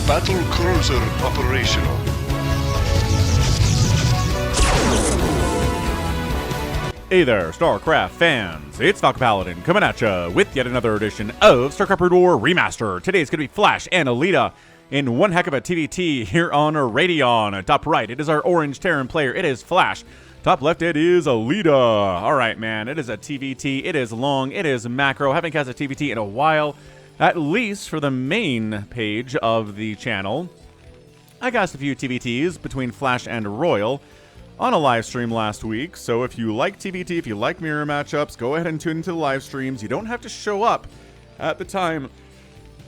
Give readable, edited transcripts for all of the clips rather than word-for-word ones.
Battle cruiser operational. Hey there, StarCraft fans! It's Falcon Paladin coming at ya with yet another edition of StarCraft Brood War Remastered. Today is going to be Flash and LETA in one heck of a TVT here on Radeon. Top right, it is our orange Terran player. It is Flash. Top left, it is LETA. All right, man. It is a TVT. It is long. It is macro. Haven't cast a TVT in a while, at least for the main page of the channel. I cast a few TVTs between Flash and Royal on a live stream last week, so if you like TVT, if you like mirror matchups, go ahead and tune into the live streams. You don't have to show up at the time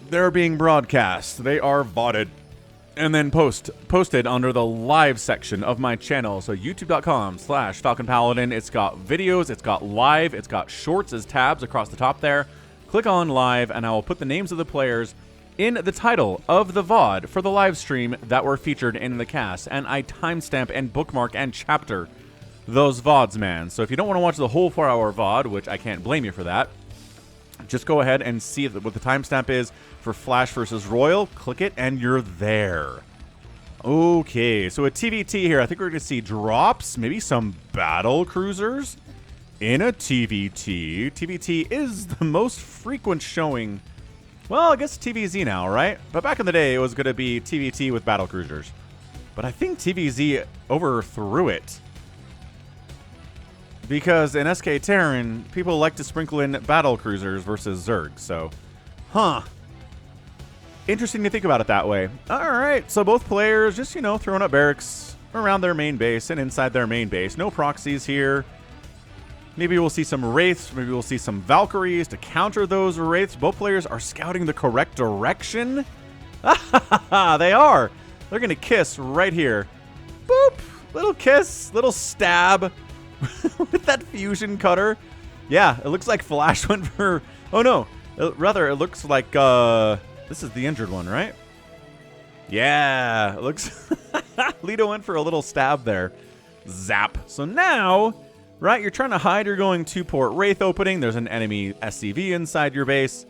they're being broadcast. They are VODed and then posted under the live section of my channel. So youtube.com/Falcon Paladin. It's got videos, it's got live, it's got shorts as tabs across the top there. Click on live and I will put the names of the players in the title of the VOD for the live stream that were featured in the cast, and I timestamp and bookmark and chapter those VODs, man. So if you don't want to watch the whole 4-hour VOD, which I can't blame you for that, just go ahead and see what the timestamp is for Flash versus Royal. Click it and you're there. Okay, so a TVT here. I think we're going to see drops, maybe some battle cruisers in a TVT. TVT is the most frequent showing. Well, I guess TVZ now, right? But back in the day, it was going to be TVT with battle cruisers. But I think TVZ overthrew it. Because in SK Terran, people like to sprinkle in battle cruisers versus Zerg. So, interesting to think about it that way. All right, so both players just, throwing up barracks around their main base and inside their main base. No proxies here. Maybe we'll see some Wraiths, maybe we'll see some Valkyries to counter those Wraiths. Both players are scouting the correct direction. They are. They're going to kiss right here. Boop. Little kiss, little stab with that fusion cutter. Yeah, it looks like Flash went for... Oh, no. Rather, it looks like... this is the injured one, right? Yeah, it looks... LETA went for a little stab there. Zap. So now... Right, you're trying to hide, you're going 2-port Wraith opening, there's an enemy SCV inside your base.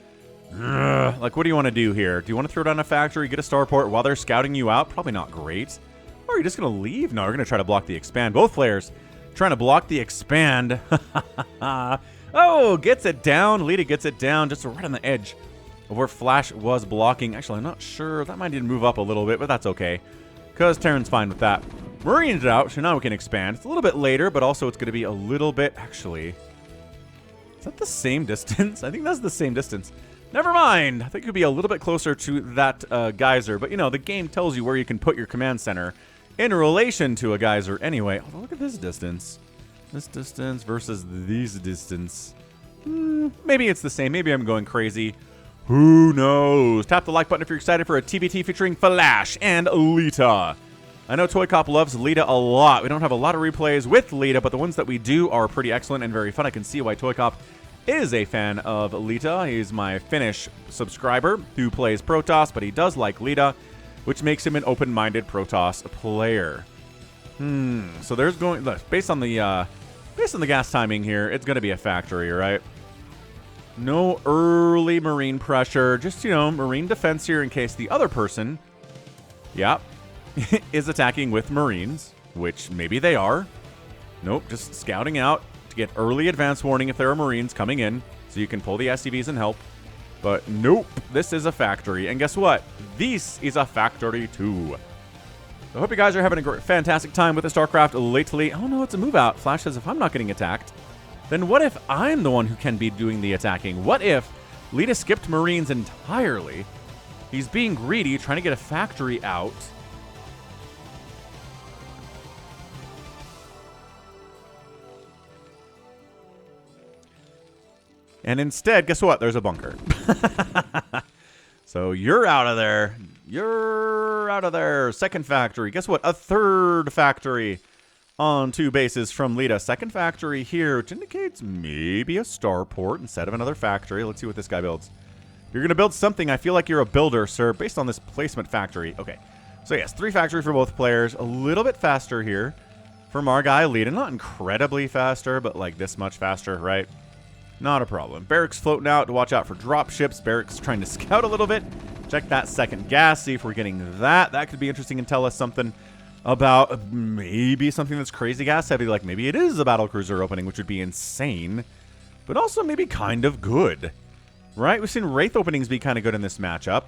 Like, what do you want to do here? Do you want to throw down a factory, get a starport while they're scouting you out? Probably not great. Or are you just going to leave? No, you're going to try to block the expand. Both players trying to block the expand. Oh, gets it down. LETA gets it down just right on the edge of where Flash was blocking. Actually, I'm not sure. That might need to move up a little bit, but that's okay. Because Terran's fine with that. Marine's it out, so now we can expand. It's a little bit later, but also it's going to be a little bit... Actually, is that the same distance? I think that's the same distance. Never mind. I think it could be a little bit closer to that geyser. But, the game tells you where you can put your command center in relation to a geyser anyway. Although, look at this distance. This distance versus this distance. Maybe it's the same. Maybe I'm going crazy. Who knows? Tap the like button if you're excited for a TVT featuring Flash and LETA. I know Toy Cop loves LETA a lot. We don't have a lot of replays with LETA, but the ones that we do are pretty excellent and very fun. I can see why Toy Cop is a fan of LETA. He's my Finnish subscriber who plays Protoss, but he does like LETA, which makes him an open-minded Protoss player. So there's going... Look, based on the gas timing here, it's going to be a factory, right? No early Marine pressure. Just, Marine defense here in case the other person... Yep. is attacking with Marines, which maybe they are. Nope, just scouting out to get early advance warning if there are Marines coming in, so you can pull the SCVs and help. But nope, this is a factory. And guess what? This is a factory too. So I hope you guys are having a fantastic time with the StarCraft lately. Oh no, it's a move out. Flash says if I'm not getting attacked, then what if I'm the one who can be doing the attacking? What if LETA skipped Marines entirely? He's being greedy, trying to get a factory out. And instead, guess what? There's a bunker. So you're out of there. You're out of there. Second factory. Guess what? A third factory on 2 bases from LETA. Second factory here, which indicates maybe a starport instead of another factory. Let's see what this guy builds. You're going to build something. I feel like you're a builder, sir, based on this placement factory. Okay. So yes, 3 factories for both players. A little bit faster here from our guy LETA. Not incredibly faster, but like this much faster, right? Not a problem. Barracks floating out to watch out for drop ships. Barracks trying to scout a little bit Check that second gas, see if we're getting that. That could be interesting and tell us something about maybe something that's crazy gas heavy, like maybe it is a battlecruiser opening, which would be insane, but also maybe kind of good, right? We've seen Wraith openings be kind of good in this matchup.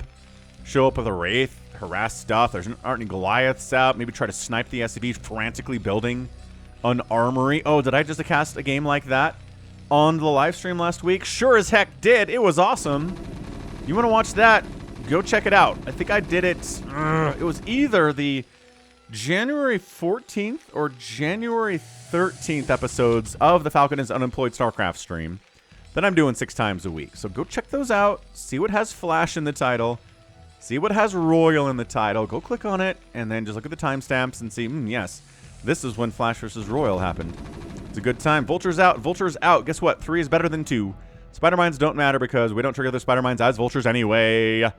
Show up with a Wraith, harass stuff. There aren't any Goliaths out. Maybe try to snipe the SCV, frantically building an armory. Oh, did I just cast a game like that on the live stream last week? Sure as heck did. It was awesome. You want to watch that? Go check it out. I think I did it. It was either the January 14th or January 13th episodes of the Falcon is Unemployed StarCraft stream that I'm doing 6 times a week. So go check those out. See what has Flash in the title. See what has Royal in the title. Go click on it and then just look at the timestamps and see, yes, this is when Flash versus Royal happened. It's a good time. Vulture's out. Vulture's out. Guess what? 3 is better than 2. Spider Mines don't matter because we don't trigger the Spider Mines as Vultures anyway.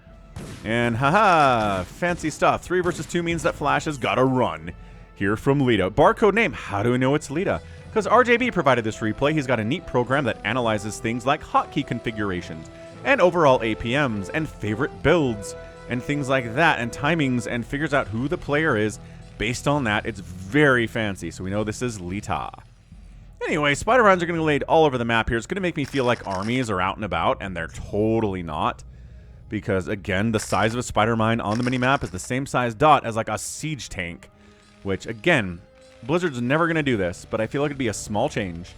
And haha, fancy stuff. 3 versus 2 means that Flash has got to run. Here from LETA. Barcode name. How do we know it's LETA? Because RJB provided this replay. He's got a neat program that analyzes things like hotkey configurations and overall APMs and favorite builds and things like that and timings and figures out who the player is based on that. It's very fancy. So we know this is LETA. Anyway, Spider Mines are going to be laid all over the map here. It's going to make me feel like armies are out and about, and they're totally not. Because, again, the size of a Spider Mine on the minimap is the same size dot as, like, a siege tank. Which, again, Blizzard's never going to do this, but I feel like it'd be a small change.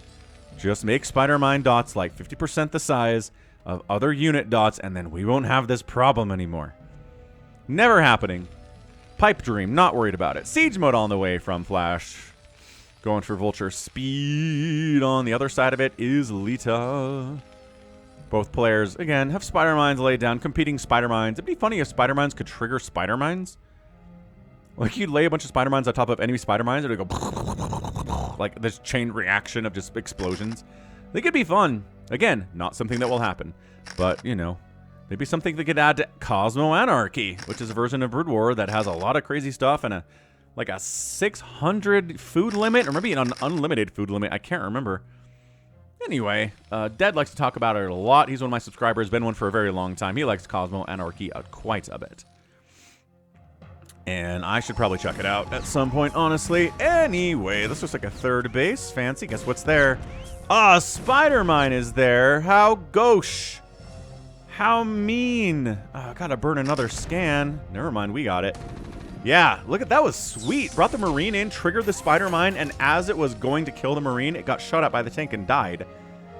Just make Spider Mine dots, like, 50% the size of other unit dots, and then we won't have this problem anymore. Never happening. Pipe Dream, not worried about it. Siege mode on the way from Flash. Going for Vulture speed. On the other side of it is LETA. Both players, again, have Spider Mines laid down. Competing Spider Mines. It'd be funny if Spider Mines could trigger Spider Mines. Like, you'd lay a bunch of Spider Mines on top of enemy Spider Mines, and it'd go like this chain reaction of just explosions. They could be fun. Again, not something that will happen. But, you know, maybe something that could add to Cosmo Anarchy, which is a version of Brood War that has a lot of crazy stuff and a 600 food limit, or maybe an unlimited food limit. I can't remember. Anyway, Dead likes to talk about it a lot. He's one of my subscribers, been one for a very long time. He likes Cosmo Anarchy quite a bit. And I should probably check it out at some point, honestly. Anyway, this looks like a third base. Fancy. Guess what's there? Ah, Spider Mine is there. How gauche. How mean. Gotta burn another scan. Never mind, we got it. Yeah, look at that. Was sweet. Brought the Marine in, triggered the Spider Mine, and as it was going to kill the Marine, it got shot at by the tank and died.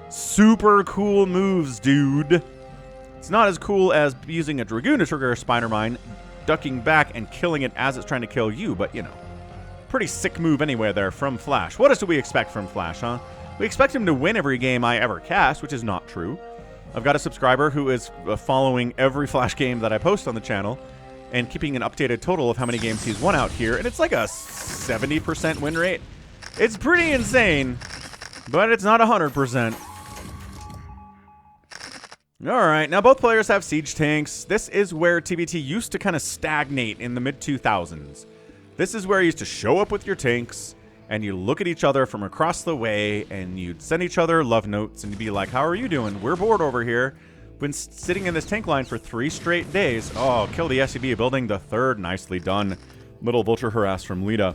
Super cool moves, dude. It's not as cool as using a Dragoon to trigger a Spider Mine, ducking back and killing it as it's trying to kill you, but, you know, pretty sick move anyway there from Flash. What else do we expect from Flash, huh? We expect him to win every game I ever cast, which is not true. I've got a subscriber who is following every Flash game that I post on the channel and keeping an updated total of how many games he's won out here, and it's like a 70% win rate. It's pretty insane, but it's not 100%. Alright, now both players have siege tanks. This is where TBT used to kind of stagnate in the mid-2000s. This is where you used to show up with your tanks, and you look at each other from across the way, and you'd send each other love notes, and you'd be like, how are you doing? We're bored over here. Been sitting in this tank line for 3 straight days. Oh, kill the SCV building the 3rd. Nicely done. Little Vulture harass from LETA.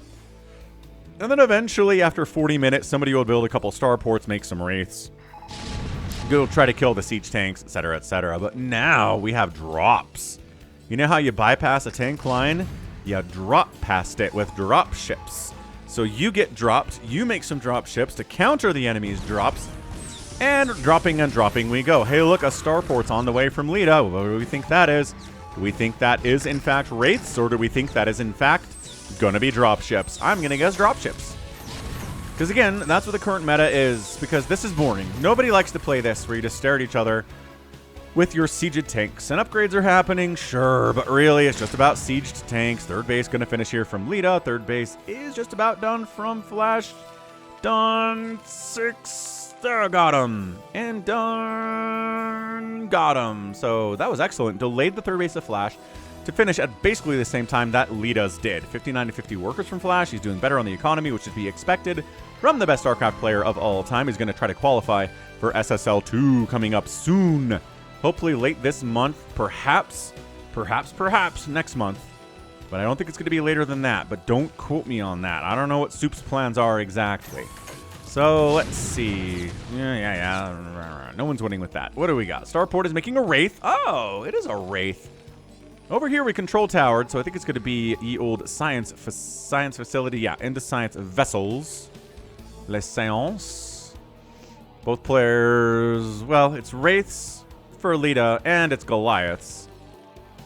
And then eventually, after 40 minutes, somebody will build a couple starports, make some wraiths. Go try to kill the siege tanks, etc., etc. But now we have drops. You know how you bypass a tank line? You drop past it with drop ships. So you get dropped, you make some drop ships to counter the enemy's drops, and dropping and dropping we go. Hey, look, a starport's on the way from LETA. What do we think that is? Do we think that is, in fact, wraiths, or do we think that is, in fact, gonna be drop ships? I'm gonna guess drop ships. Because, again, that's what the current meta is, because this is boring. Nobody likes to play this, where you just stare at each other with your sieged tanks. And upgrades are happening, sure, but really, it's just about sieged tanks. 3rd base gonna finish here from LETA. 3rd base is just about done from Flash. Done 6... There, got him. And done. Got him. So that was excellent. Delayed the 3rd base of Flash to finish at basically the same time that LETA's did. 59 to 50 workers from Flash. He's doing better on the economy, which should be expected from the best StarCraft player of all time. He's going to try to qualify for SSL 2 coming up soon. Hopefully late this month, perhaps. Perhaps next month. But I don't think it's going to be later than that. But don't quote me on that. I don't know what Soup's plans are exactly. So, let's see. Yeah. No one's winning with that. What do we got? Starport is making a Wraith. Oh, it is a Wraith. Over here, we control towered, so I think it's going to be ye old science facility. Yeah, into science vessels. Les Séances. Both players, well, it's Wraiths for LETA, and it's Goliaths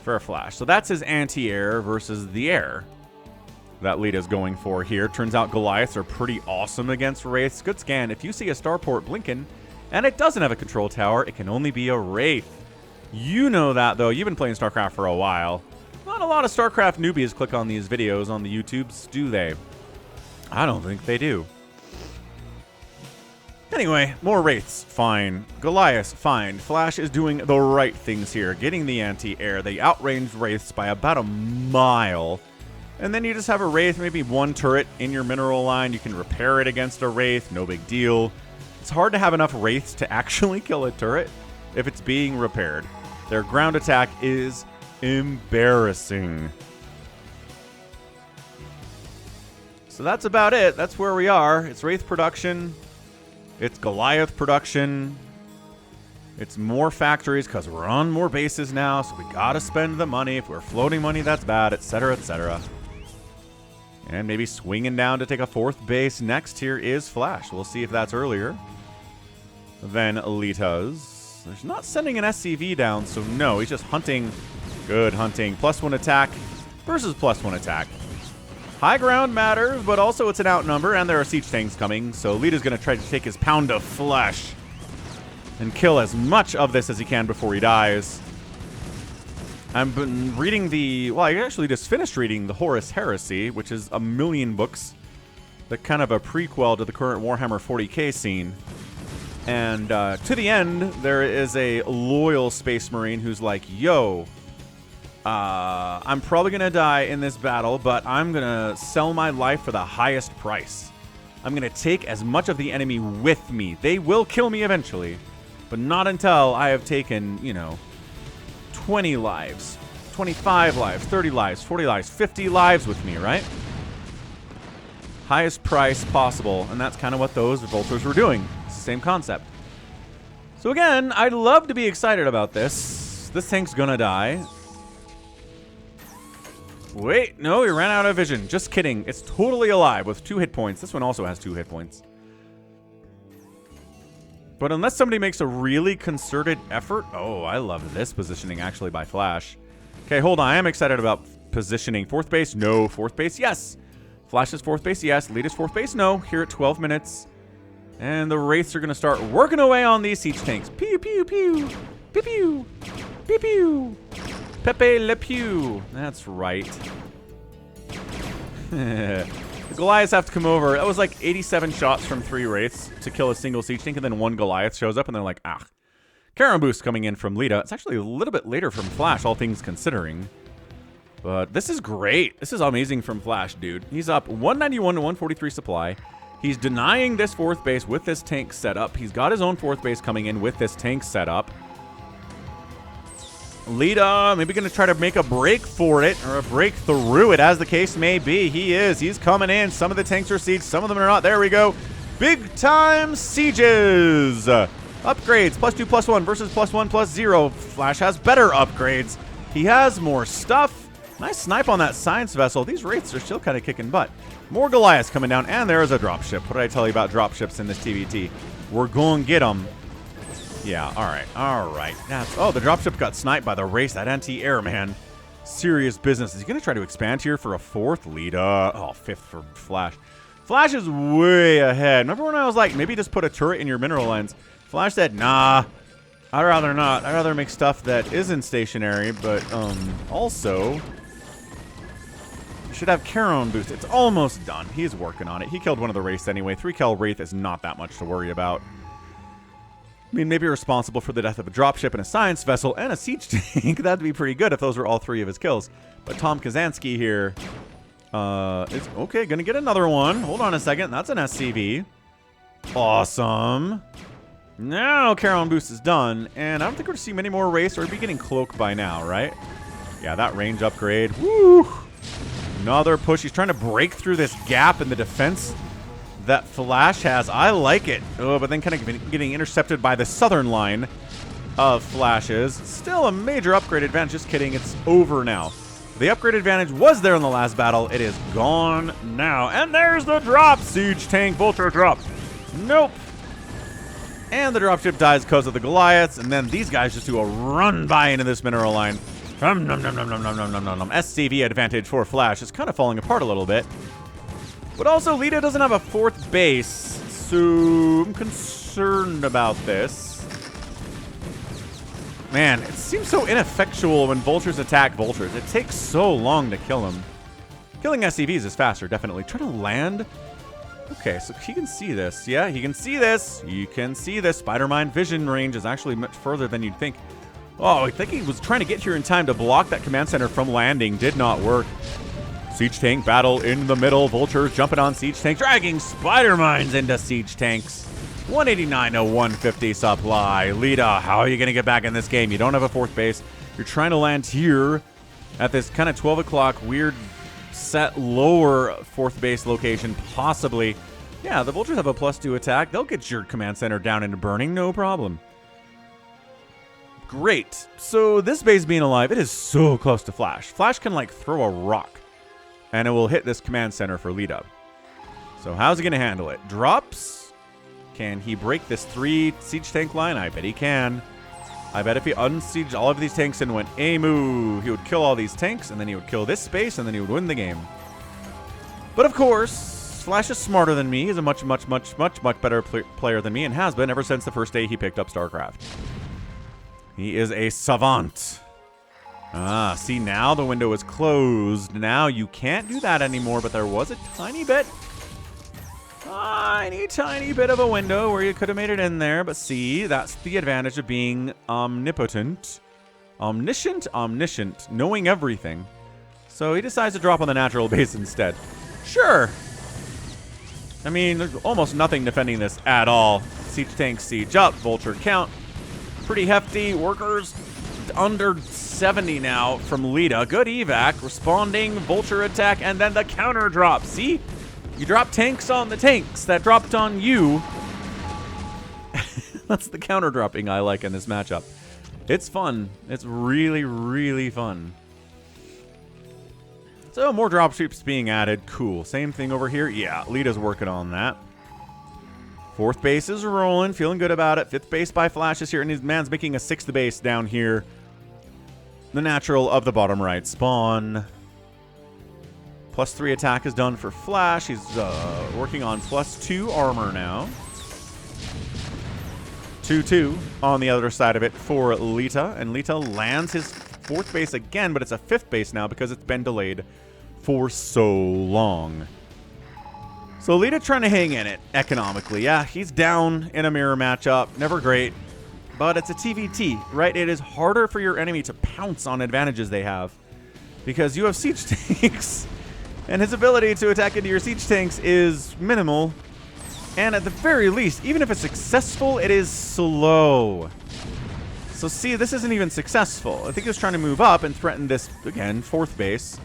for a Flash. So that's his anti-air versus the air that LETA's going for here. Turns out Goliaths are pretty awesome against Wraiths. Good scan. If you see a starport blinking, and it doesn't have a control tower, it can only be a Wraith. You know that, though. You've been playing StarCraft for a while. Not a lot of StarCraft newbies click on these videos on the YouTubes, do they? I don't think they do. Anyway, more Wraiths. Fine. Goliaths. Fine. Flash is doing the right things here. Getting the anti-air. They outranged Wraiths by about a mile. And then you just have a Wraith, maybe one turret in your mineral line. You can repair it against a Wraith. No big deal. It's hard to have enough Wraiths to actually kill a turret if it's being repaired. Their ground attack is embarrassing. So that's about it. That's where we are. It's Wraith production. It's Goliath production. It's more factories because we're on more bases now, so we gotta spend the money. If we're floating money, that's bad, etc., etc. And maybe swinging down to take a 4th base next here is Flash. We'll see if that's earlier than LETA's. There's not sending an SCV down, so no, he's just hunting. Good hunting. +1 attack versus +1 attack. High ground matters, but also it's an outnumber, and there are siege tanks coming, so LETA's going to try to take his pound of flesh and kill as much of this as he can before he dies. I've been reading well, I actually just finished reading the Horus Heresy, which is a million books, the kind of a prequel to the current Warhammer 40k scene. And to the end, there is a loyal Space Marine who's like, yo, I'm probably going to die in this battle, but I'm going to sell my life for the highest price. I'm going to take as much of the enemy with me. They will kill me eventually, but not until I have taken, 20 lives, 25 lives, 30 lives, 40 lives, 50 lives with me, right? Highest price possible, and that's kind of what those vultures were doing. Same concept. So again, I'd love to be excited about this. This tank's gonna die. Wait, no, he ran out of vision. Just kidding. It's totally alive with 2 hit points. This one also has 2 hit points. But unless somebody makes a really concerted effort... Oh, I love this positioning actually by Flash. Okay, hold on. I am excited about positioning. 4th base? No. 4th base? Yes. Flash's 4th base? Yes. LETA's 4th base? No. Here at 12 minutes. And the Wraiths are going to start working away on these siege tanks. Pew, pew, pew. Pew, pew. Pew, pew. Pepe Le Pew. That's right. The Goliaths have to come over. That was like 87 shots from 3 Wraiths to kill a single siege tank, and then 1 Goliath shows up, and they're like, ah. Charon boost coming in from LETA. It's actually a little bit later from Flash, all things considering. But this is great. This is amazing from Flash, dude. He's up 191 to 143 supply. He's denying this 4th base with this tank setup. He's got his own 4th base coming in with this tank setup. LETA maybe going to try to make a break for it, or a break through it, as the case may be. He is. He's coming in. Some of the tanks are sieged. Some of them are not. There we go. Big time sieges. Upgrades. +2, +1 versus +1, +0. Flash has better upgrades. He has more stuff. Nice snipe on that science vessel. These Wraiths are still kind of kicking butt. More Goliaths coming down, and there is a dropship. What did I tell you about dropships in this TVT? We're going to get them. Yeah, all right. Oh, the dropship got sniped by the Wraiths. That anti-air, man. Serious business. Is he going to try to expand here for a 4th LETA? Oh, 5th for Flash. Flash is way ahead. Remember when I was like, maybe just put a turret in your mineral lens? Flash said, nah, I'd rather not. I'd rather make stuff that isn't stationary, but also... should have Charon boost. It's almost done. He's working on it. He killed one of the Wraiths anyway. 3-cal Wraith is not that much to worry about. I mean, maybe responsible for the death of a dropship and a science vessel and a siege tank. That'd be pretty good if those were all 3 of his kills. But Tom Kazansky here is... okay, gonna get another one. Hold on a second. That's an SCV. Awesome. Now Charon boost is done. And I don't think we're going to see many more Wraiths, or we'd be getting Cloak by now, right? Yeah, that range upgrade. Woo! Another push. He's trying to break through this gap in the defense that Flash has. I like it. Oh, but then kind of getting intercepted by the southern line of Flashes. Still a major upgrade advantage. Just kidding. It's over now. The upgrade advantage was there in the last battle. It is gone now. And there's the drop. Siege Tank Vulture drop. Nope. And the dropship dies because of the Goliaths. And then these guys just do a run by into this mineral line. SCV advantage for Flash is kind of falling apart a little bit. But also, LETA doesn't have a fourth base, so I'm concerned about this. Man, it seems so ineffectual when vultures attack vultures. It takes so long to kill them. Killing SCVs is faster, definitely. Try to land. Okay, so he can see this. Yeah, he can see this. You can see this. Spider-Mine vision range is actually much further than you'd think. Oh, I think he was trying to get here in time to block that command center from landing. Did not work. Siege tank battle in the middle. Vultures jumping on siege tanks, dragging spider mines into siege tanks. 189 to 150 supply. LETA, how are you going to get back in this game? You don't have a fourth base. You're trying to land here at this kind of 12 o'clock weird set lower fourth base location, possibly. Yeah, the vultures have a +2 attack. They'll get your command center down into burning, no problem. Great. So this base being alive, it is so close to Flash. Flash can like throw a rock and it will hit this command center for LETA. So how's he going to handle it? Drops. Can he break this 3 siege tank line? I bet he can. I bet if he unsieged all of these tanks and went Amu, he would kill all these tanks, and then he would kill this space, and then he would win the game. But of course, Flash is smarter than me. He's a much better player than me, and has been ever since the first day he picked up StarCraft. He is a savant. Ah, see, now the window is closed. Now you can't do that anymore, but there was a tiny bit of a window where you could have made it in there. But see, that's the advantage of being omnipotent. Omniscient, knowing everything. So he decides to drop on the natural base instead. Sure. I mean, there's almost nothing defending this at all. Siege tanks siege up, vulture count. Pretty hefty. Workers under 70 now from LETA. Good evac. Responding, vulture attack, and then the counter drop. See? You drop tanks on the tanks that dropped on you. That's the counter dropping I like in this matchup. It's fun. It's really fun. So more dropships being added. Cool. Same thing over here. Yeah, LETA's working on that. Fourth base is rolling. Feeling good about it. Fifth base by Flash is here. And his man's making a sixth base down here. The natural of the bottom right spawn. +3 attack is done for Flash. He's working on +2 armor now. 2-2 on the other side of it for LETA. And LETA lands his fourth base again, but it's a fifth base now because it's been delayed for so long. So LETA trying to hang in it economically. Yeah, he's down in a mirror matchup. Never great. But it's a TVT, right? It is harder for your enemy to pounce on advantages they have because you have siege tanks. And his ability to attack into your siege tanks is minimal. And at the very least, even if it's successful, it is slow. So see, this isn't even successful. I think he was trying to move up and threaten this, again, fourth base.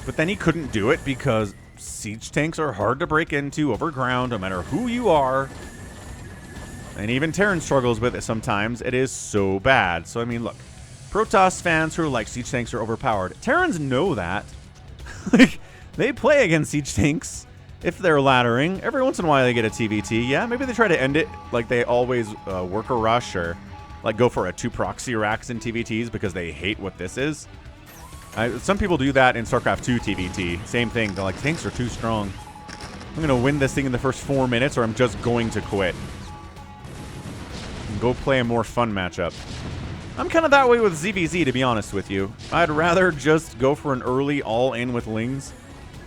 But then he couldn't do it because siege tanks are hard to break into over ground, no matter who you are. And even Terran struggles with it sometimes. It is so bad. So, I mean, look. Protoss fans who are like, siege tanks are overpowered. Terrans know that. Like, they play against siege tanks if they're laddering. Every once in a while they get a TVT. Yeah, maybe they try to end it like they always work a rush or like go for a 2 proxy racks in TVTs because they hate what this is. Some people do that in StarCraft 2 TVT. Same thing. They're like, tanks are too strong. I'm going to win this thing in the first 4 minutes or I'm just going to quit. And go play a more fun matchup. I'm kind of that way with ZVZ, to be honest with you. I'd rather just go for an early all-in with Lings.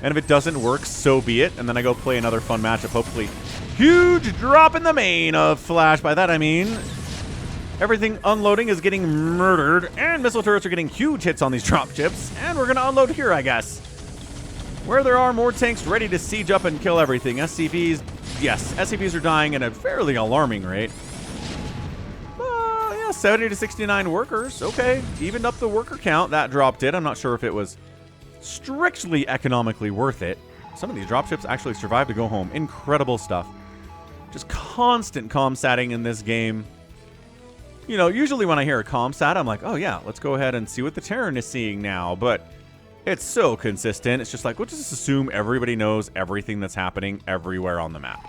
And if it doesn't work, so be it. And then I go play another fun matchup, hopefully. Huge drop in the main of Flash. By that I mean everything unloading is getting murdered. And missile turrets are getting huge hits on these drop chips. And we're going to unload here, I guess. Where there are more tanks ready to siege up and kill everything. SCVs, yes, SCVs are dying at a fairly alarming rate. 70 to 69 workers. Okay, evened up the worker count. That drop did. I'm not sure if it was strictly economically worth it. Some of these dropships actually survived to go home. Incredible stuff. Just constant comm-satting in this game. You know, usually when I hear a comm-sat, I'm like, oh yeah, let's go ahead and see what the Terran is seeing now. But it's so consistent. It's just like, we'll just assume everybody knows everything that's happening everywhere on the map.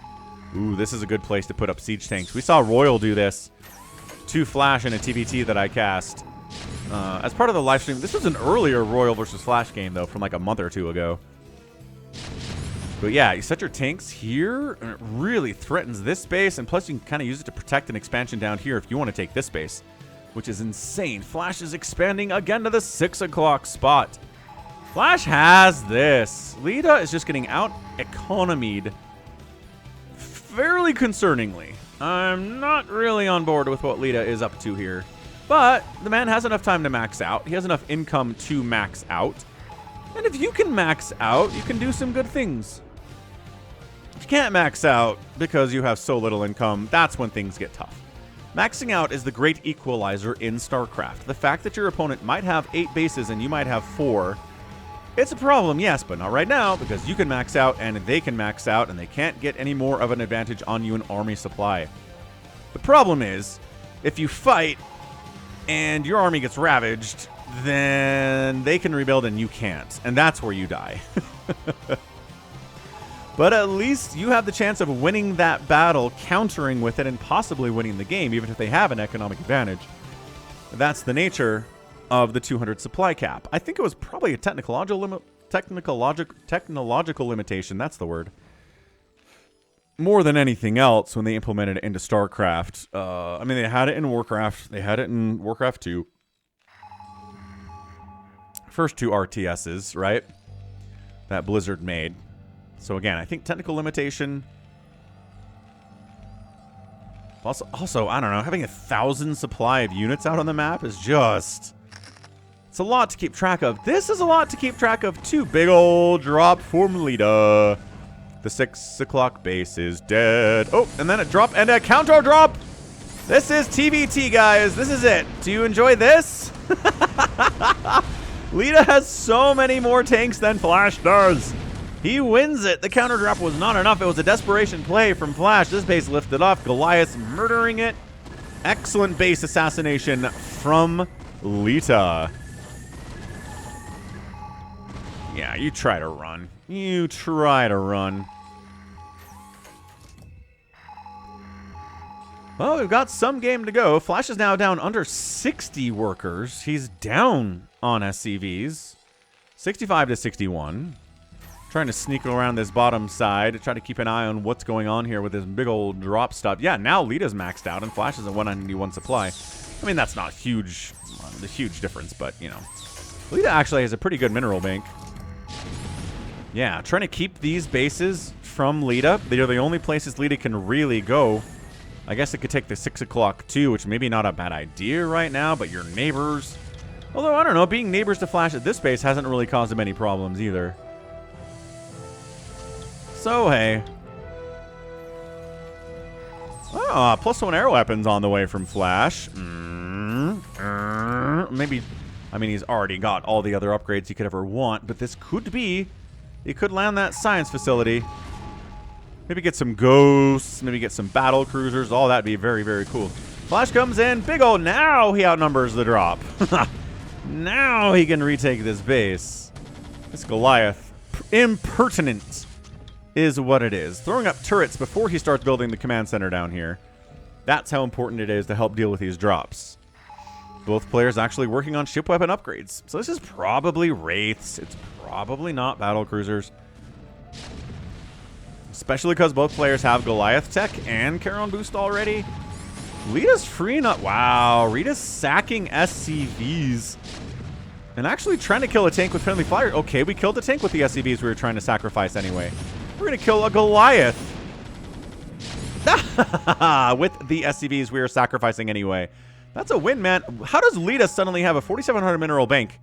Ooh, this is a good place to put up siege tanks. We saw Royal do this to Flash in a TBT that I cast as part of the live stream. This was an earlier Royal versus Flash game, though, from like a month or two ago. But yeah, you set your tanks here, and it really threatens this space, and plus you can kind of use it to protect an expansion down here if you want to take this space, which is insane. Flash is expanding again to the 6 o'clock spot. Flash has this. LETA is just getting out economied fairly concerningly. I'm not really on board with what LETA is up to here, but the man has enough time to max out. He has enough income to max out, and if you can max out, you can do some good things. If you can't max out because you have so little income, that's when things get tough. Maxing out is the great equalizer in StarCraft. The fact that your opponent might have 8 bases and you might have 4, it's a problem, yes, but not right now, because you can max out and they can max out, and they can't get any more of an advantage on you in army supply. The problem is, if you fight and your army gets ravaged, then they can rebuild and you can't, and that's where you die. But at least you have the chance of winning that battle, countering with it, and possibly winning the game, even if they have an economic advantage. That's the nature of the 200 supply cap. I think it was probably a technological limitation, that's the word, more than anything else when they implemented it into StarCraft. I mean, they had it in Warcraft. They had it in Warcraft 2. First 2 RTSs, right? That Blizzard made. So again, I think technical limitation. Also, I don't know, having 1,000 supply of units out on the map is just... it's a lot to keep track of. This is a lot to keep track of too. Big old drop from LETA. The 6 o'clock base is dead. Oh, and then a drop and a counter drop. This is TBT, guys. This is it. Do you enjoy this? LETA has so many more tanks than Flash does. He wins it. The counter drop was not enough. It was a desperation play from Flash. This base lifted off. Goliath murdering it. Excellent base assassination from LETA. Yeah, you try to run. You try to run. Well, we've got some game to go. Flash is now down under 60 workers. He's down on SCVs. 65 to 61. Trying to sneak around this bottom side to try to keep an eye on what's going on here with this big old drop stuff. Yeah, now LETA's maxed out and Flash is at 191 supply. I mean, that's not huge, a huge difference, but, you know. LETA actually has a pretty good mineral bank. Yeah, trying to keep these bases from LETA. They are the only places LETA can really go. I guess it could take the 6 o'clock too, which maybe not a bad idea right now, but your neighbors. Although, I don't know, being neighbors to Flash at this base hasn't really caused him any problems either. So, hey. Ah, +1 air weapons on the way from Flash. Maybe, I mean, he's already got all the other upgrades he could ever want, but this could be, he could land that science facility. Maybe get some ghosts, maybe get some battle cruisers. All that'd be very, very cool. Flash comes in, big ol', now he outnumbers the drop. Now he can retake this base. This Goliath, impertinent, is what it is. Throwing up turrets before he starts building the command center down here. That's how important it is to help deal with these drops. Both players actually working on ship weapon upgrades. So this is probably Wraiths. It's probably not battle cruisers. Especially because both players have Goliath tech and Charon boost already. LETA's freeing up. Wow, Rita's sacking SCVs. And actually trying to kill a tank with friendly fire. Okay, we killed the tank with the SCVs we were trying to sacrifice anyway. We're going to kill a Goliath. With the SCVs we were sacrificing anyway. That's a win, man. How does LETA suddenly have a 4,700 mineral bank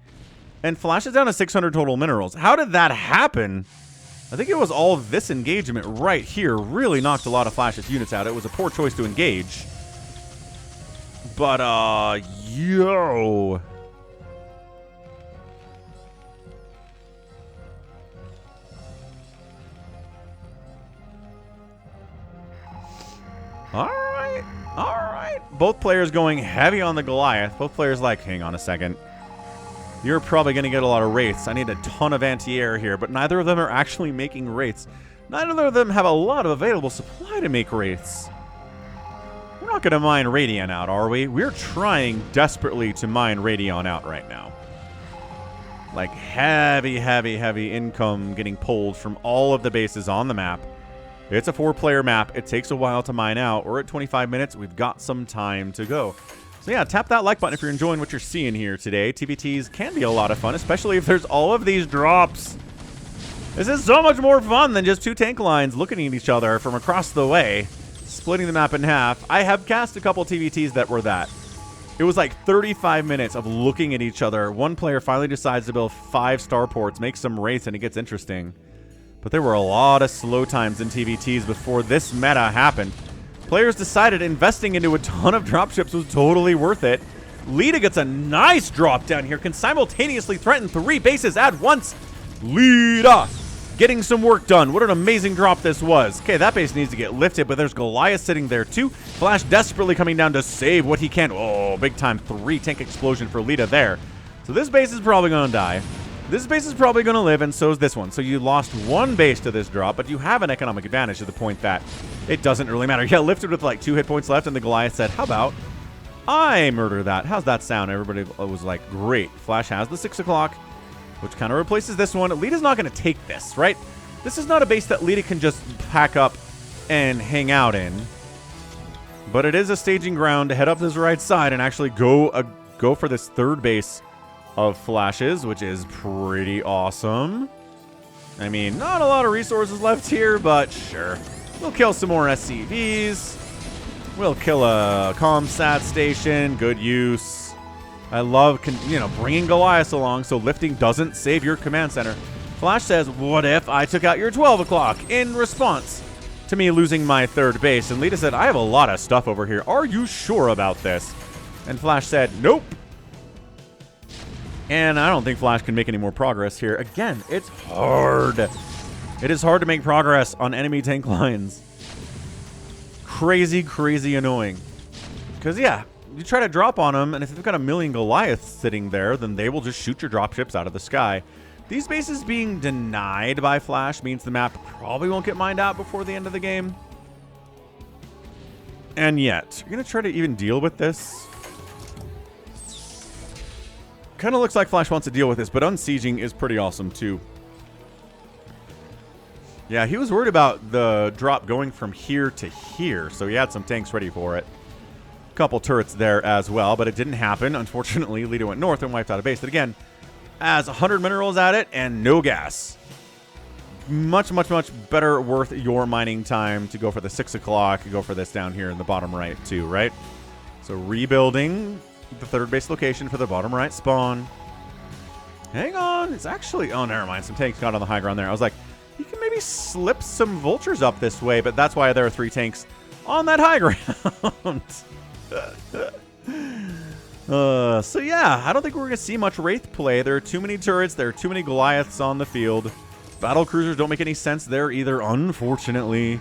and Flash is down to 600 total minerals? How did that happen? I think it was all this engagement right here really knocked a lot of Flash's units out. It was a poor choice to engage. But, yo. All right. Both players going heavy on the Goliath. Both players like, hang on a second. You're probably going to get a lot of wraiths. I need a ton of anti-air here, but neither of them are actually making wraiths. Neither of them have a lot of available supply to make wraiths. We're not going to mine Radeon out, are we? We're trying desperately to mine Radeon out right now. Like heavy income getting pulled from all of the bases on the map. It's a 4-player map. It takes a while to mine out. We're at 25 minutes. We've got some time to go. So yeah, tap that like button if you're enjoying what you're seeing here today. TVTs can be a lot of fun, especially if there's all of these drops. This is so much more fun than just 2 tank lines looking at each other from across the way, splitting the map in half. I have cast a couple TVTs that were that. It was like 35 minutes of looking at each other. One player finally decides to build 5 starports, make some wraiths, and it gets interesting. But there were a lot of slow times in TVTs before this meta happened. Players decided investing into a ton of dropships was totally worth it. LETA gets a nice drop down here, can simultaneously threaten 3 bases at once. LETA getting some work done. What an amazing drop this was. Okay, that base needs to get lifted, but there's Goliath sitting there too. Flash desperately coming down to save what he can. Oh, big time 3 tank explosion for LETA there. So this base is probably going to die. This base is probably going to live, and so is this one. So you lost 1 base to this drop, but you have an economic advantage to the point that it doesn't really matter. Yeah, lifted with like 2 hit points left, and the Goliath said, how about I murder that? How's that sound? Everybody was like, great. Flash has the 6 o'clock, which kind of replaces this one. LETA's not going to take this, right? This is not a base that LETA can just pack up and hang out in. But it is a staging ground to head up this right side and actually go for this 3rd base of Flashes, which is pretty awesome. I mean, not a lot of resources left here, but sure. We'll kill some more SCVs. We'll kill a ComSat station. Good use. I love, bringing Goliaths along so lifting doesn't save your command center. Flash says, what if I took out your 12 o'clock in response to me losing my 3rd base? And LETA said, I have a lot of stuff over here. Are you sure about this? And Flash said, nope. And I don't think Flash can make any more progress here. Again, it's hard. It is hard to make progress on enemy tank lines. Crazy annoying. Because, yeah, you try to drop on them, and if they've got a million Goliaths sitting there, then they will just shoot your dropships out of the sky. These bases being denied by Flash means the map probably won't get mined out before the end of the game. And yet, you're going to try to even deal with this? Kind of looks like Flash wants to deal with this, but unsieging is pretty awesome too. Yeah, he was worried about the drop going from here to here, so he had some tanks ready for it. A couple turrets there as well, but it didn't happen. Unfortunately, LETA went north and wiped out a base. But again, as 100 minerals at it and no gas. Much better worth your mining time to go for the 6 o'clock. Go for this down here in the bottom right too, right? So rebuilding the 3rd base location for the bottom right spawn. Hang on. It's actually... Oh, never mind. Some tanks got on the high ground there. I was like, you can maybe slip some vultures up this way, but that's why there are 3 tanks on that high ground. So yeah, I don't think we're going to see much Wraith play. There are too many turrets. There are too many Goliaths on the field. Battle cruisers don't make any sense there either, unfortunately.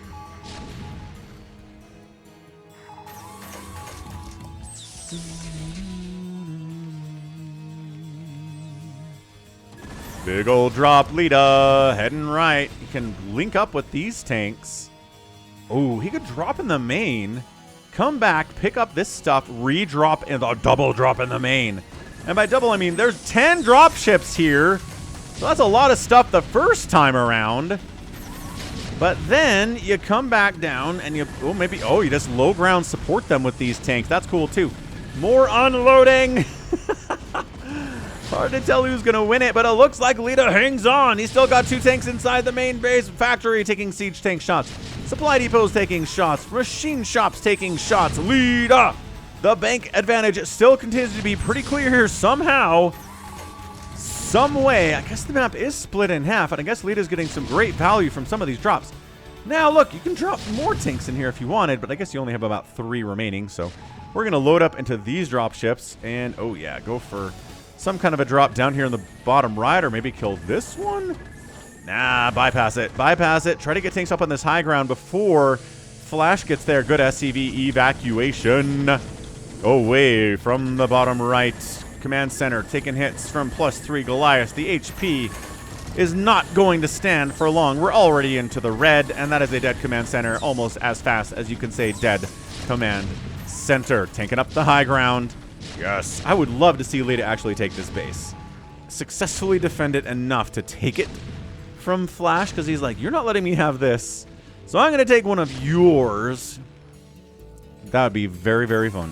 Big old drop, LETA, heading right. He can link up with these tanks. Oh, he could drop in the main, come back, pick up this stuff, re-drop, and a double drop in the main. And by double, I mean there's 10 drop ships here. So that's a lot of stuff the first time around. But then you come back down and you, you just low ground support them with these tanks. That's cool too. More unloading. Hard to tell who's going to win it, but it looks like LETA hangs on. He's still got 2 tanks inside the main base. Factory taking siege tank shots. Supply depots taking shots. Machine shops taking shots. LETA! The bank advantage still continues to be pretty clear here somehow. Some way. I guess the map is split in half, and I guess LETA's getting some great value from some of these drops. Now, look, you can drop more tanks in here if you wanted, but I guess you only have about 3 remaining, so We're going to load up into these drop ships and, oh yeah, go for some kind of a drop down here in the bottom right, or maybe kill this one? Nah, bypass it. Bypass it. Try to get tanks up on this high ground before Flash gets there. Good SCV evacuation. Away from the bottom right. Command center taking hits from +3 Goliath. The HP is not going to stand for long. We're already into the red, and that is a dead command center almost as fast as you can say dead command center. Tanking up the high ground. Yes, I would love to see LETA actually take this base. Successfully defend it enough to take it from Flash, because he's like, you're not letting me have this, so I'm going to take one of yours. That would be very, very fun.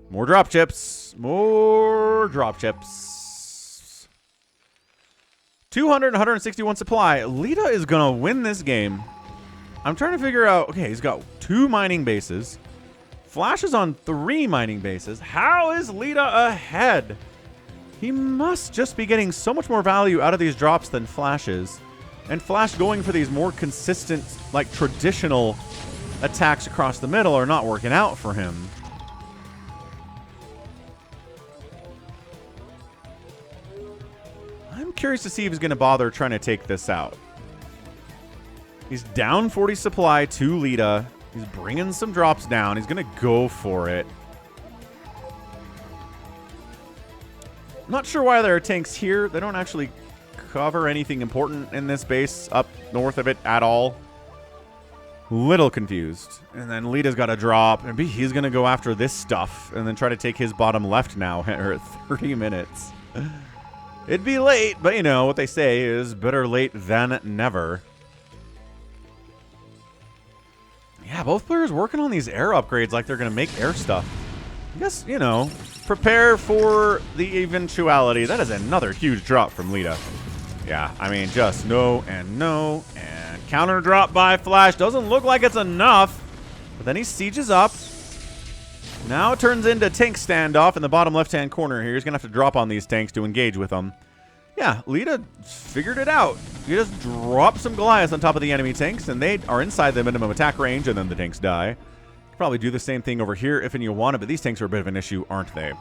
More drop chips. More drop chips. 200, 161 supply. LETA is going to win this game. I'm trying to figure out, okay, he's got 2 mining bases. Flash is on 3 mining bases. How is LETA ahead? He must just be getting so much more value out of these drops than Flash is. And Flash going for these more consistent, like traditional attacks across the middle are not working out for him. I'm curious to see if he's going to bother trying to take this out. He's down 40 supply to LETA. He's bringing some drops down. He's going to go for it. Not sure why there are tanks here. They don't actually cover anything important in this base up north of it at all. Little confused. And then LETA's got a drop. Maybe he's going to go after this stuff and then try to take his bottom left now at 30 minutes. It'd be late, but you know what they say is better late than never. Yeah, both players working on these air upgrades like they're going to make air stuff. I guess, you know, prepare for the eventuality. That is another huge drop from LETA. Yeah, I mean, just no and no. And counter drop by Flash. Doesn't look like it's enough. But then he sieges up. Now it turns into tank standoff in the bottom left-hand corner here. He's going to have to drop on these tanks to engage with them. Yeah, LETA figured it out. You just drop some Goliaths on top of the enemy tanks, and they are inside the minimum attack range, and then the tanks die. Probably do the same thing over here if you want it, but these tanks are a bit of an issue, aren't they?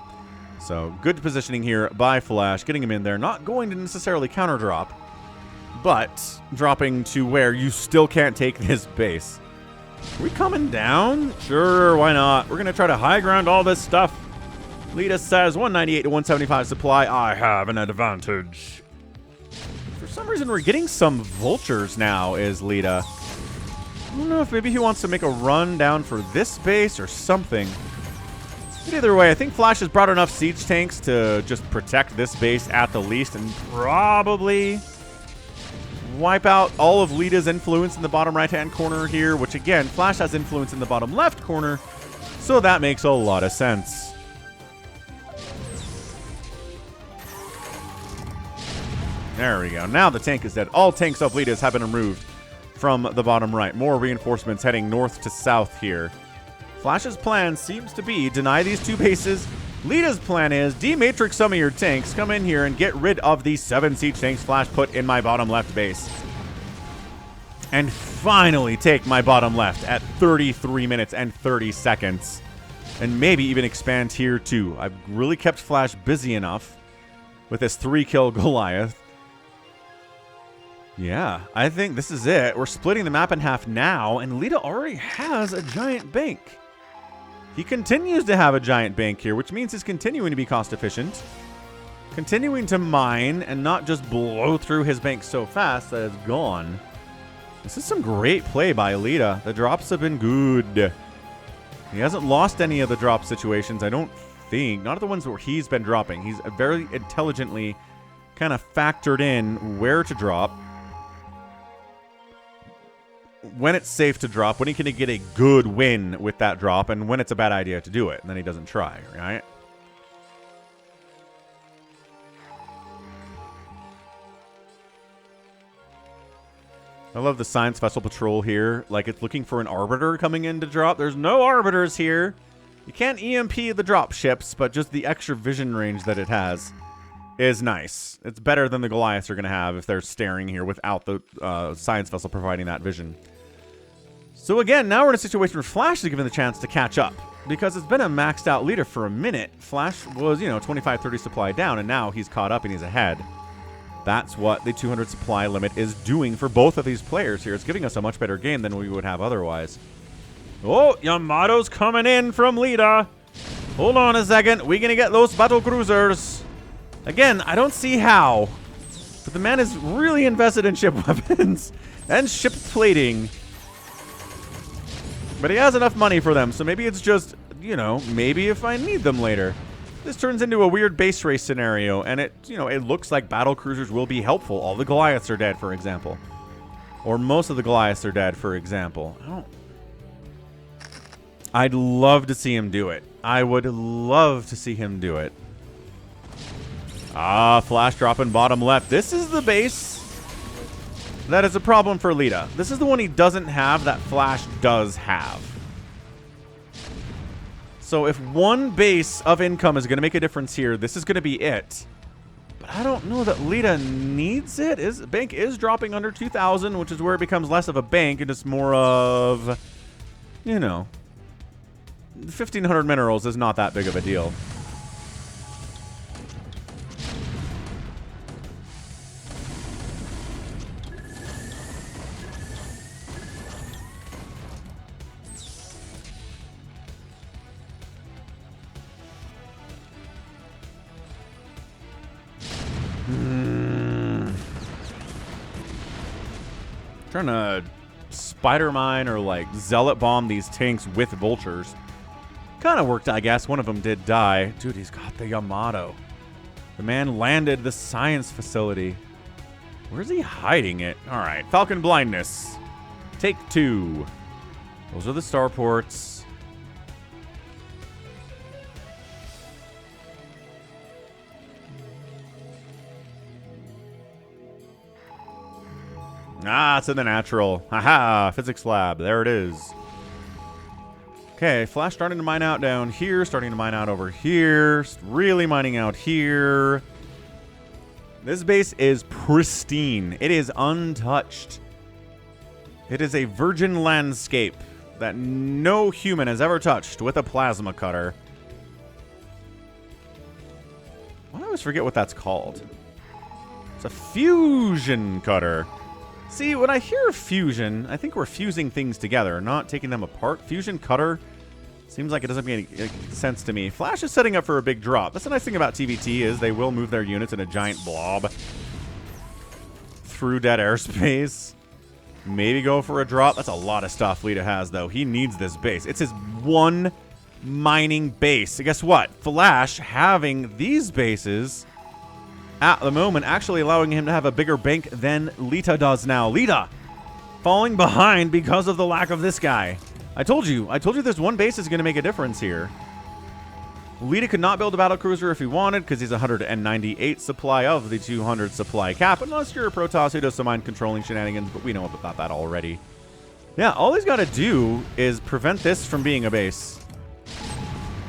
So, good positioning here by Flash, getting him in there. Not going to necessarily counter drop, but dropping to where you still can't take this base. Are we coming down? Sure, why not? We're going to try to high ground all this stuff. LETA says 198 to 175 supply. I have an advantage. For some reason, we're getting some vultures now, is LETA. I don't know if maybe he wants to make a run down for this base or something. But either way, I think Flash has brought enough siege tanks to just protect this base at the least and probably wipe out all of LETA's influence in the bottom right-hand corner here, which again, Flash has influence in the bottom left corner, so that makes a lot of sense. There we go. Now the tank is dead. All tanks of LETA's have been removed from the bottom right. More reinforcements heading north to south here. Flash's plan seems to be deny these 2 bases. LETA's plan is dematrix some of your tanks, come in here and get rid of these 7 siege tanks Flash put in my bottom left base. And finally take my bottom left at 33 minutes and 30 seconds. And maybe even expand here too. I've really kept Flash busy enough with this 3-kill Goliath. Yeah, I think this is it. We're splitting the map in half now, and LETA already has a giant bank. He continues to have a giant bank here, which means he's continuing to be cost efficient. Continuing to mine and not just blow through his bank so fast that it's gone. This is some great play by LETA. The drops have been good. He hasn't lost any of the drop situations, I don't think. Not the ones where he's been dropping. He's very intelligently kind of factored in where to drop, when it's safe to drop, when he can get a good win with that drop, and when it's a bad idea to do it, and then he doesn't try, right? I love the Science Vessel Patrol here. Like, it's looking for an Arbiter coming in to drop. There's no Arbiters here. You can't EMP the drop ships, but just the extra vision range that it has is nice. It's better than the Goliaths are going to have if they're staring here without the Science Vessel providing that vision. So again, now we're in a situation where Flash is given the chance to catch up. Because it's been a maxed out leader for a minute. Flash was, 25, 30 supply down, and now he's caught up and he's ahead. That's what the 200 supply limit is doing for both of these players here. It's giving us a much better game than we would have otherwise. Oh, Yamato's coming in from LETA. Hold on a second. We're going to get those battle cruisers. Again, I don't see how. But the man is really invested in ship weapons and ship plating. But he has enough money for them, so maybe it's just, maybe if I need them later. This turns into a weird base race scenario, and it looks like battle cruisers will be helpful. All the Goliaths are dead, for example. Or most of the Goliaths are dead, for example. I'd love to see him do it. I would love to see him do it. Ah, Flash dropping bottom left. This is the base that is a problem for LETA. This is the one he doesn't have that Flash does have. So if one base of income is going to make a difference here, this is going to be it. But I don't know that LETA needs it. Bank is dropping under 2,000, which is where it becomes less of a bank and it's more of, 1,500 minerals is not that big of a deal. Trying to spider mine or like zealot bomb these tanks with vultures. Kind of worked, I guess. One of them did die. Dude, he's got the Yamato. The man landed the science facility. Where's he hiding it? All right, Falcon blindness. Take 2. Those are the starports. Ah, it's in the natural. Haha, physics lab. There it is. Okay, Flash starting to mine out down here, starting to mine out over here, really mining out here. This base is pristine. It is untouched. It is a virgin landscape that no human has ever touched with a plasma cutter. I always forget what that's called. It's a fusion cutter. See, when I hear fusion, I think we're fusing things together, not taking them apart. Fusion cutter seems like it doesn't make any sense to me. Flash is setting up for a big drop. That's the nice thing about TVT is they will move their units in a giant blob through dead airspace. Maybe go for a drop. That's a lot of stuff LETA has, though. He needs this base. It's his one mining base. And guess what? Flash having these bases at the moment actually allowing him to have a bigger bank than LETA does now. LETA falling behind because of the lack of this guy. I told you this one base is going to make a difference here. LETA could not build a battlecruiser if he wanted because he's 198 supply of the 200 supply cap, unless you're a Protoss who does some mind controlling shenanigans, but we know about that already. Yeah, all he's got to do is prevent this from being a base.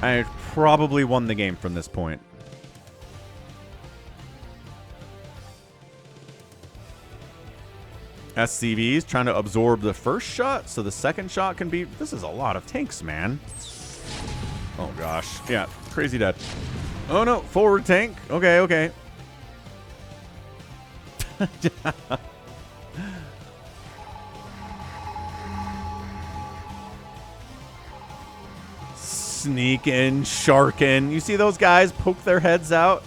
I probably won the game from this point. SCVs trying to absorb the first shot, so the second shot can be... This is a lot of tanks, man. Oh, gosh. Yeah, crazy dead. Oh, no. Forward tank. Okay, okay. Sneaking, sharking. You see those guys poke their heads out?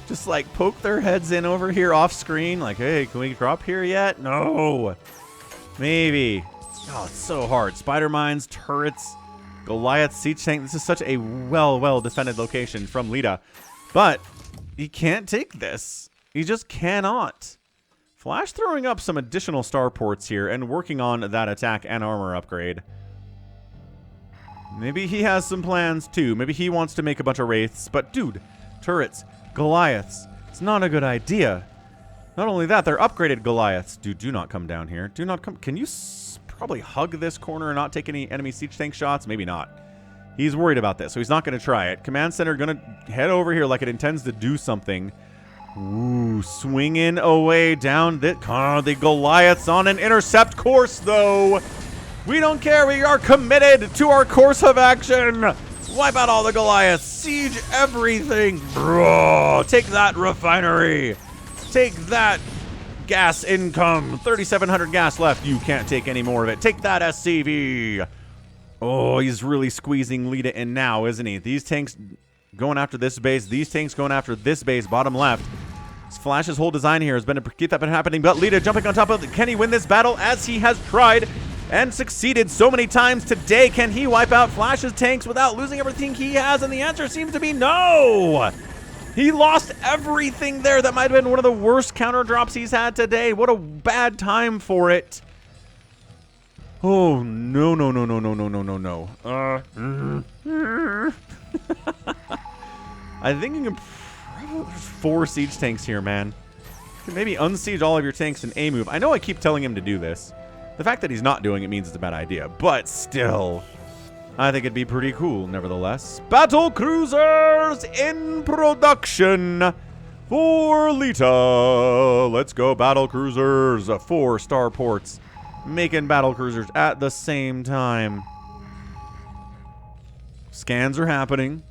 Just like poke their heads in over here off screen. Like, hey, can we drop here yet? No. Maybe. Oh, it's so hard. Spider mines, turrets, Goliath, siege tank. This is such a well defended location from LETA. But he can't take this. He just cannot. Flash throwing up some additional starports here and working on that attack and armor upgrade. Maybe he has some plans too. Maybe he wants to make a bunch of wraiths. But dude, turrets, Goliaths. It's not a good idea. Not only that, they're upgraded Goliaths. Dude, do not come down here. Do not come. Can you probably hug this corner and not take any enemy siege tank shots? Maybe not. He's worried about this, so he's not going to try it. Command center going to head over here like it intends to do something. Ooh, swinging away down the Goliaths on an intercept course, though. We don't care. We are committed to our course of action. Wipe out all the Goliaths. Siege everything. Bro, take that refinery. Take that gas income. 3,700 gas left. You can't take any more of it. Take that SCV. Oh, he's really squeezing LETA in now, isn't he? These tanks going after this base. These tanks going after this base, bottom left. Flash's whole design here has been to keep that been happening, but LETA jumping on top of it. Can he win this battle as he has tried and succeeded so many times today? Can he wipe out Flash's tanks without losing everything he has? And the answer seems to be no. He lost everything there. That might have been one of the worst counter drops he's had today. What a bad time for it. Oh, no, no, no, no, no, no, no, no, no. I think you can probably 4 siege tanks here, man. You can maybe unsiege all of your tanks in a move. I know I keep telling him to do this. The fact that he's not doing it means it's a bad idea, but still, I think it'd be pretty cool, nevertheless. Battle cruisers in production for LETA. Let's go, battle cruisers. 4 starports making battle cruisers at the same time. Scans are happening.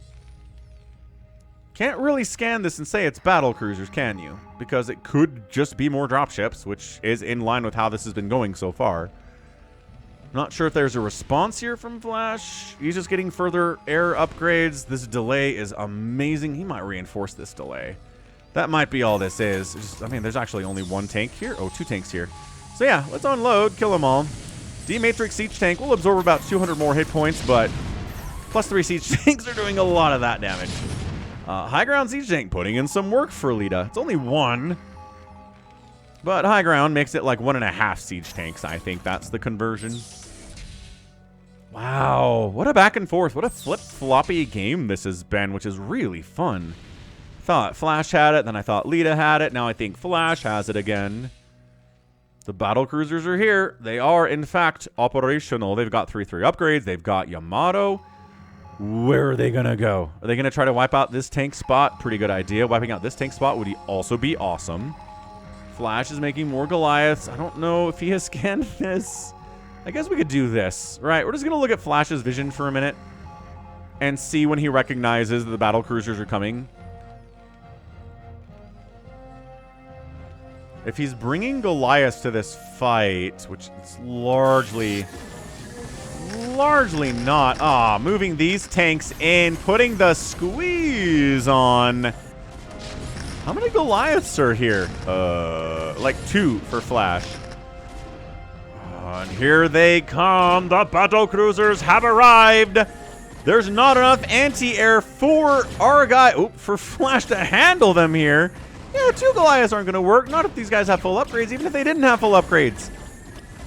Can't really scan this and say it's battle cruisers, can you? Because it could just be more dropships, which is in line with how this has been going so far. Not sure if there's a response here from Flash. He's just getting further air upgrades. This delay is amazing. He might reinforce this delay. That might be all this is. Just, I mean, there's actually only 1 tank here. Oh, 2 tanks here. So yeah, let's unload, kill them all. D-Matrix Siege Tank will absorb about 200 more hit points, but plus 3 Siege Tanks are doing a lot of that damage. High Ground Siege Tank putting in some work for LETA. It's only 1. But High Ground makes it like 1.5 Siege Tanks, I think. That's the conversion. Wow. What a back and forth. What a flip-floppy game this has been, which is really fun. Thought Flash had it, then I thought LETA had it. Now I think Flash has it again. The battle cruisers are here. They are, in fact, operational. They've got 3/3 upgrades. They've got Yamato. Where are they going to go? Are they going to try to wipe out this tank spot? Pretty good idea. Wiping out this tank spot would also be awesome. Flash is making more Goliaths. I don't know if he has scanned this. I guess we could do this. Right, we're just going to look at Flash's vision for a minute and see when he recognizes that the battle cruisers are coming. If he's bringing Goliaths to this fight, which it's largely not. Ah, moving these tanks in, putting the squeeze on. How many Goliaths are here? Like 2 for Flash. And here they come. The battle cruisers have arrived. There's not enough anti-air for our guy. Oh, for Flash to handle them here. Yeah, 2 Goliaths aren't going to work. Not if these guys have full upgrades, even if they didn't have full upgrades.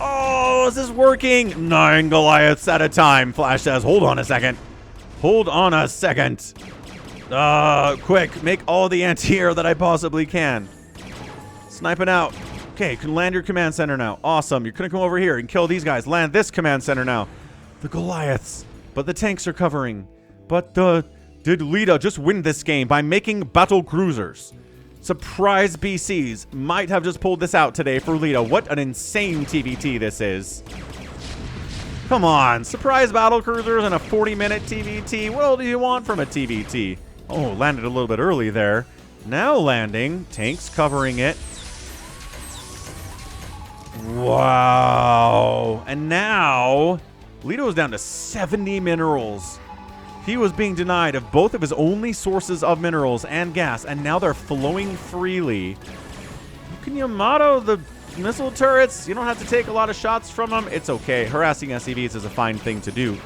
Oh, is this working? 9 Goliaths at a time. Flash says, hold on a second. Hold on a second. Quick, make all the anti-air that I possibly can. Sniping out. Okay, you can land your command center now. Awesome. You're going to come over here and kill these guys. Land this command center now. The Goliaths. But the tanks are covering. But did LETA just win this game by making battle cruisers? Surprise BCs might have just pulled this out today for LETA. What an insane TVT this is. Come on. Surprise battle cruisers and a 40-minute TVT. What do you want from a TVT? Oh, landed a little bit early there. Now landing. Tanks covering it. Wow. And now LETA was down to 70 minerals. He was being denied of both of his only sources of minerals and gas, and now they're flowing freely. You can Yamato the missile turrets. You don't have to take a lot of shots from them. It's okay. Harassing SCVs is a fine thing to do.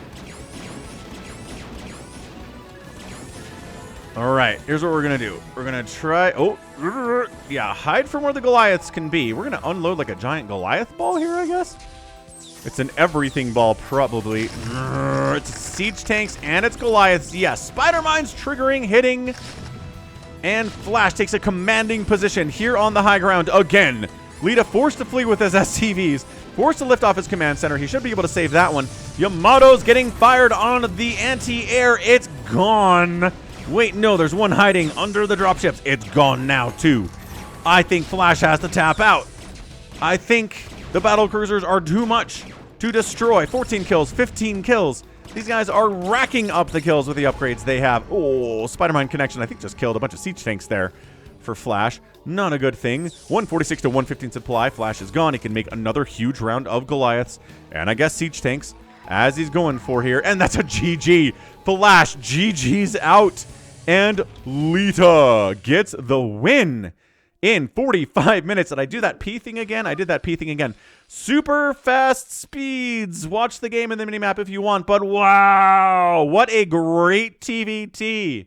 All right, here's what we're going to do. We're going to try... Oh, yeah, hide from where the Goliaths can be. We're going to unload like a giant Goliath ball here, I guess. It's an everything ball, probably. It's siege tanks and it's Goliaths. Yes, Spider Mines triggering, hitting. And Flash takes a commanding position here on the high ground again. LETA forced to flee with his SCVs. Forced to lift off his command center. He should be able to save that one. Yamato's getting fired on the anti-air. It's gone. Wait, no, there's one hiding under the dropships. It's gone now, too. I think Flash has to tap out. I think the battle cruisers are too much to destroy. 14 kills, 15 kills. These guys are racking up the kills with the upgrades they have. Oh, Spider-Man connection, I think, just killed a bunch of siege tanks there for Flash. Not a good thing. 146 to 115 supply. Flash is gone. He can make another huge round of Goliaths. And I guess siege tanks as he's going for here. And that's a GG. Flash GG's out. And LETA gets the win in 45 minutes. Did I do that P thing again? I did that P thing again. Super fast speeds. Watch the game in the minimap if you want. But wow, what a great TVT.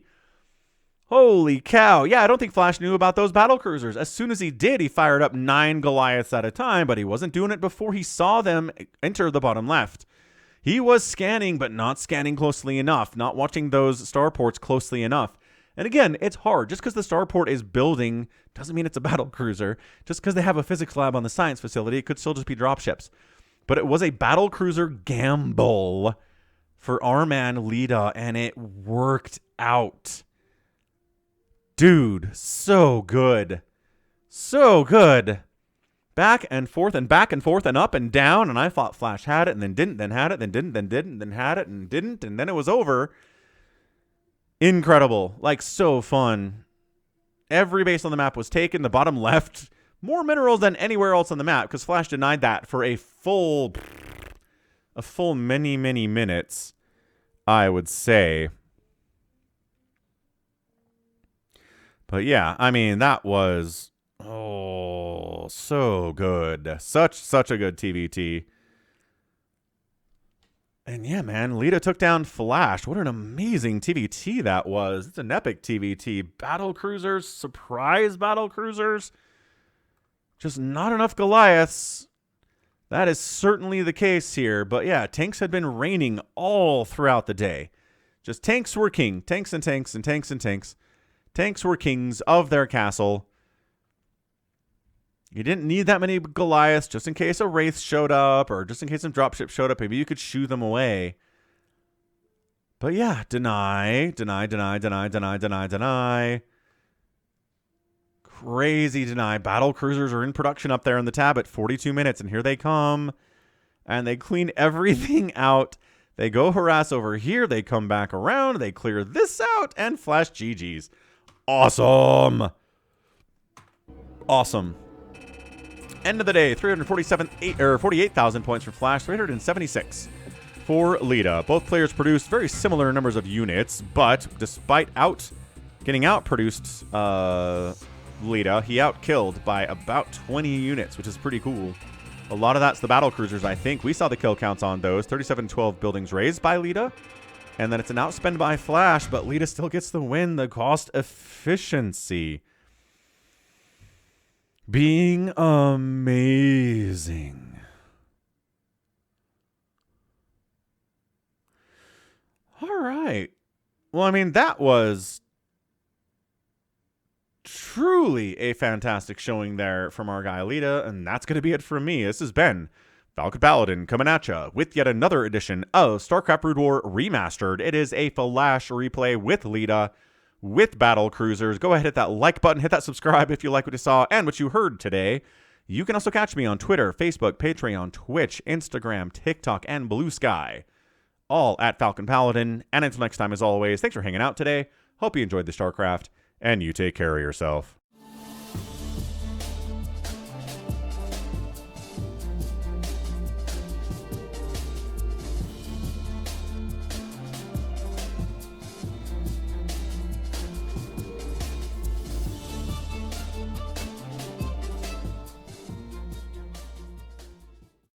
Holy cow. Yeah, I don't think Flash knew about those battle cruisers. As soon as he did, he fired up 9 Goliaths at a time, but he wasn't doing it before he saw them enter the bottom left. He was scanning, but not scanning closely enough, not watching those starports closely enough. And again, it's hard. Just because the starport is building doesn't mean it's a battle cruiser. Just because they have a physics lab on the science facility, it could still just be dropships. But it was a battle cruiser gamble for our man LETA, and it worked out. Dude, so good. So good. Back and forth and back and forth and up and down. And I thought Flash had it and then didn't, then had it, then didn't, then didn't, then had it and didn't. And then it was over. Incredible. Like, so fun. Every base on the map was taken. The bottom left, more minerals than anywhere else on the map because Flash denied that for a full many, many minutes, I would say. But yeah, I mean, that was, oh, so good. Such a good TVT. And yeah, man, LETA took down Flash. What an amazing TVT that was. It's an epic TVT. Battle cruisers, surprise battle cruisers. Just not enough Goliaths. That is certainly the case here. But yeah, tanks had been raining all throughout the day. Just tanks were king. Tanks and tanks and tanks and tanks. Tanks were kings of their castle. You didn't need that many Goliaths just in case a Wraith showed up or just in case some dropship showed up. Maybe you could shoo them away. But yeah, deny. Crazy deny. Battle cruisers are in production up there in the tab at 42 minutes, and here they come. And they clean everything out. They go harass over here. They come back around. They clear this out, and Flash GG's. Awesome. Awesome. End of the day, 48,000 points for Flash, 376 for LETA. Both players produced very similar numbers of units, but despite getting outproduced LETA, he outkilled by about 20 units, which is pretty cool. A lot of that's the battle cruisers, I think. We saw the kill counts on those. 37-12 buildings raised by LETA. And then it's an outspend by Flash, but LETA still gets the win. The cost efficiency being amazing. All right. Well, I mean, that was truly a fantastic showing there from our guy LETA, and that's going to be it from me. This has been Falcon Paladin coming at ya with yet another edition of StarCraft Brood War Remastered. It is a Flash replay with LETA, with battle cruisers. Go ahead, hit that like button, hit that subscribe if you like what you saw and what you heard today. You can also catch me on Twitter, Facebook, Patreon, Twitch, Instagram, TikTok, and Blue Sky, all at Falcon Paladin. And until next time, as always, thanks for hanging out today. Hope you enjoyed the StarCraft, and you take care of yourself.